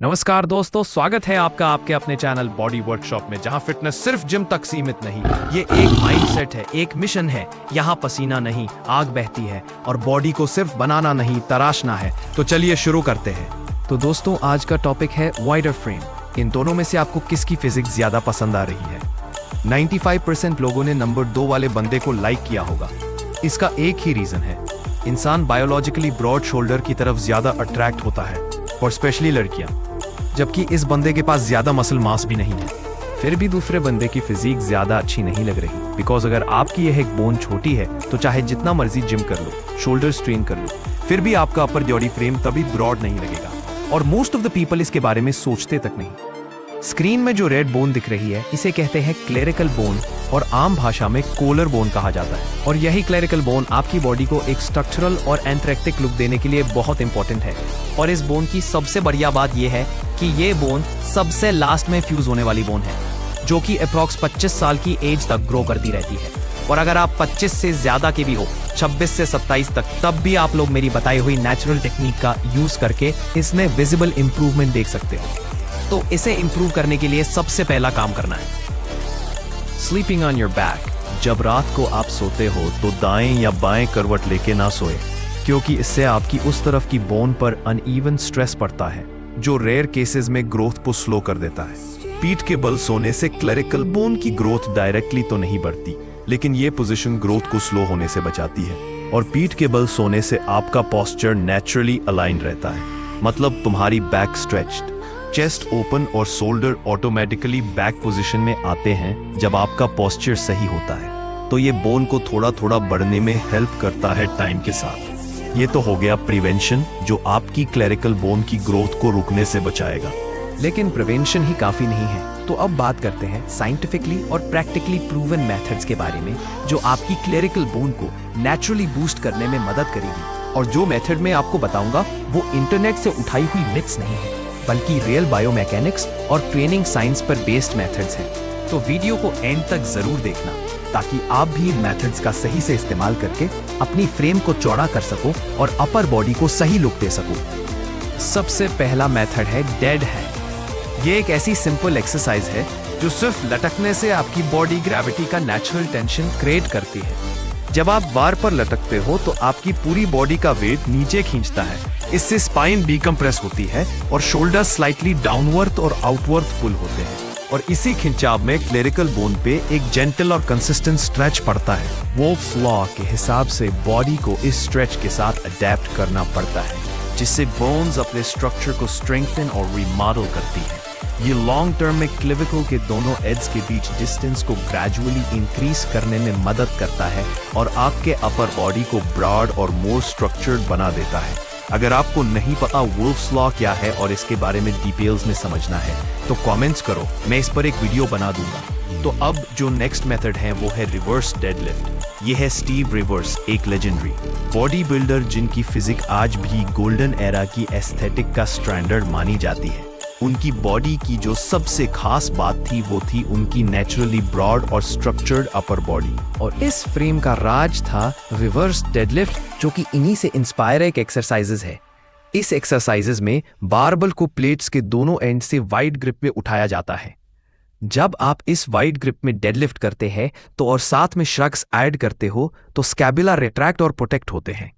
नमस्कार दोस्तों, स्वागत है आपका आपके अपने चैनल बॉडी वर्कशॉप में, जहां फिटनेस सिर्फ जिम तक सीमित नहीं, ये एक माइंडसेट है, एक मिशन है। यहाँ पसीना नहीं, आग बहती है और बॉडी को सिर्फ बनाना नहीं, तराशना है। तो चलिए शुरू करते हैं। तो दोस्तों, आज का टॉपिक है वाइडर फ्रेम। इन दोनों में से आपको किसकी फिजिक्स ज्यादा पसंद आ रही है? 95% लोगों ने नंबर 2 वाले बंदे को लाइक किया होगा। इसका एक ही रीजन है, इंसान बायोलॉजिकली ब्रॉड शोल्डर की तरफ ज्यादा अट्रैक्ट होता है, और स्पेशली लड़कियां, जबकि इस बंदे के पास ज्यादा मसल मास भी नहीं है। फिर भी दूसरे बंदे की फिजिक ज्यादा अच्छी नहीं लग रही, बिकॉज अगर आपकी यह एक बोन छोटी है तो चाहे जितना मर्जी जिम कर लो, शोल्डर स्ट्रेन कर लो, फिर भी आपका अपर बॉडी फ्रेम तभी ब्रॉड नहीं लगेगा। और मोस्ट ऑफ द पीपल इसके बारे में सोचते तक नहीं। स्क्रीन में जो रेड बोन दिख रही है, इसे कहते हैं क्लेरिकल बोन, और आम भाषा में कोलर बोन कहा जाता है। और यही क्लेरिकल बोन आपकी बॉडी को एक स्ट्रक्चरल और एंथ्रेक्टिक लुक देने के लिए बहुत इंपॉर्टेंट है। और इस बोन की सबसे बढ़िया बात यह है कि ये बोन सबसे लास्ट में फ्यूज होने वाली बोन है, जो कि अप्रॉक्स 25 साल की एज तक ग्रो करती रहती है। और अगर आप 25 से ज्यादा के भी हो, 26 से 27 तक, तब भी आप लोग मेरी बताई हुई नेचुरल टेक्निक का यूज करके इसमें विजिबल इंप्रूवमेंट देख सकते हो। तो इसे इंप्रूव करने के लिए सबसे पहला काम करना है स्लीपिंग ऑन योर बैक। जब रात को आप सोते हो तो दाएं या बाएं करवट लेके ना सोए, क्योंकि इससे आपकी उस तरफ की बोन पर अनइवन स्ट्रेस पड़ता है, जो रेयर केसेस में ग्रोथ को स्लो कर देता है। पीठ के बल सोने से क्लेरिकल बोन की ग्रोथ डायरेक्टली तो नहीं बढ़ती, लेकिन ये पोजीशन ग्रोथ को स्लो होने से बचाती है। और पीठ के बल सोने से आपका पोस्चर नेचुरली अलाइन रहता है, मतलब तुम्हारी बैक स्ट्रेच्ड, चेस्ट ओपन और शोल्डर ऑटोमेटिकली बैक पोजीशन में आते हैं जब आपका पोस्चर सही होता है। तो ये बोन को थोड़ा थोड़ा बढ़ने में हेल्प करता है टाइम के साथ। ये तो हो गया प्रिवेंशन, जो आपकी क्लेरिकल बोन की ग्रोथ को रुकने से बचाएगा। लेकिन प्रिवेंशन ही काफी नहीं है, तो अब बात करते हैं साइंटिफिकली और प्रैक्टिकली प्रूवन मेथड्स के बारे में, जो आपकी क्लेरिकल बोन को नेचुरली बूस्ट करने में मदद करेगी। और जो मेथड मैं आपको बताऊंगा वो इंटरनेट से उठाई हुई मिथ्स नहीं है, बल्कि रियल बायोमैकेनिक्स और ट्रेनिंग साइंस पर बेस्ड मेथड्स हैं। तो वीडियो को एंड तक जरूर देखना, ताकि आप भी इन मेथड्स का सही से इस्तेमाल करके अपनी फ्रेम को चौड़ा कर सको और अपर बॉडी को सही लुक दे सको। सबसे पहला मेथड है डेड हैंग। ये एक ऐसी सिंपल एक्सरसाइज है जो सिर्फ लटकने से आपकी बॉडी ग्रेविटी का नेचुरल टेंशन क्रिएट करती है। जब आप बार पर लटकते हो तो आपकी पूरी बॉडी का वेट नीचे खींचता है। इससे स्पाइन डिकम्प्रेस होती है और शोल्डर स्लाइटली डाउनवर्ड और आउटवर्ड पुल होते हैं। और इसी खिंचाव में क्लेरिकल बोन पे एक जेंटल और कंसिस्टेंट स्ट्रेच पड़ता है। वोल्फ्स लॉ के हिसाब से बॉडी को इस स्ट्रेच के साथ अडेप्ट करना पड़ता है, जिससे बोन्स अपने स्ट्रक्चर को स्ट्रेंथन और रिमॉडल करती है। ये लॉन्ग टर्म में क्लेविकल के दोनों एड्स के बीच डिस्टेंस को ग्रेजुअली इंक्रीज करने में मदद करता है और आपके अपर बॉडी को ब्रॉड और मोर स्ट्रक्चर्ड बना देता है। अगर आपको नहीं पता वुल्फ्स लॉ क्या है और इसके बारे में डिटेल्स में समझना है, तो कमेंट्स करो, मैं इस पर एक वीडियो बना दूंगा। तो अब जो नेक्स्ट मेथड है वो है रिवर्स डेडलिफ्ट। ये है स्टीव रिवर्स, एक लेजेंडरी बॉडी बिल्डर जिनकी फिजिक आज भी गोल्डन एरा की एस्थेटिक का स्टैंडर्ड मानी जाती है। उनकी बॉडी की जो सबसे खास बात थी वो थी उनकी नेचुरली ब्रॉड और स्ट्रक्चर्ड अपर बॉडी। और इस फ्रेम का राज था रिवर्स डेडलिफ्ट, जो कि इन्हीं से इंस्पायर एक एक्सरसाइजेज है। इस एक्सरसाइजेज में बारबल को प्लेट्स के दोनों एंड से वाइड ग्रिप में उठाया जाता है। जब आप इस वाइड ग्रिप में डेडलिफ्ट करते हैं तो और साथ में श्रग्स ऐड करते हो तो स्कैबुला रिट्रैक्ट और प्रोटेक्ट होते हैं।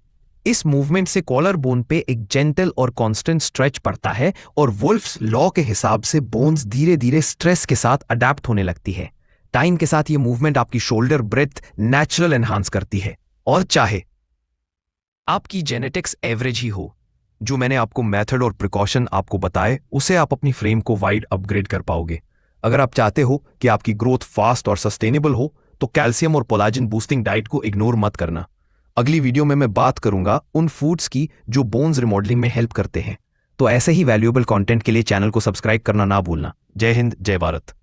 इस मूवमेंट से कॉलर बोन पे एक जेंटल और कांस्टेंट स्ट्रेच पड़ता है और वुल्फ्स लॉ के हिसाब से बोन्स धीरे धीरे स्ट्रेस के साथ अडेप्ट होने लगती है। टाइम के साथ ये मूवमेंट आपकी शोल्डर ब्रेथ नेचुरल एनहांस करती है। और चाहे आपकी जेनेटिक्स एवरेज ही हो, जो मैंने आपको मेथड और प्रिकॉशन आपको बताए, उसे आप अपनी फ्रेम को वाइड अपग्रेड कर पाओगे। अगर आप चाहते हो कि आपकी ग्रोथ फास्ट और सस्टेनेबल हो, तो कैल्शियम और कोलाजन बूस्टिंग डाइट को इग्नोर मत करना। अगली वीडियो में मैं बात करूंगा उन फूड्स की जो बोन्स रिमॉडलिंग में हेल्प करते हैं। तो ऐसे ही वैल्यूएबल कंटेंट के लिए चैनल को सब्सक्राइब करना ना भूलना। जय हिंद, जय भारत।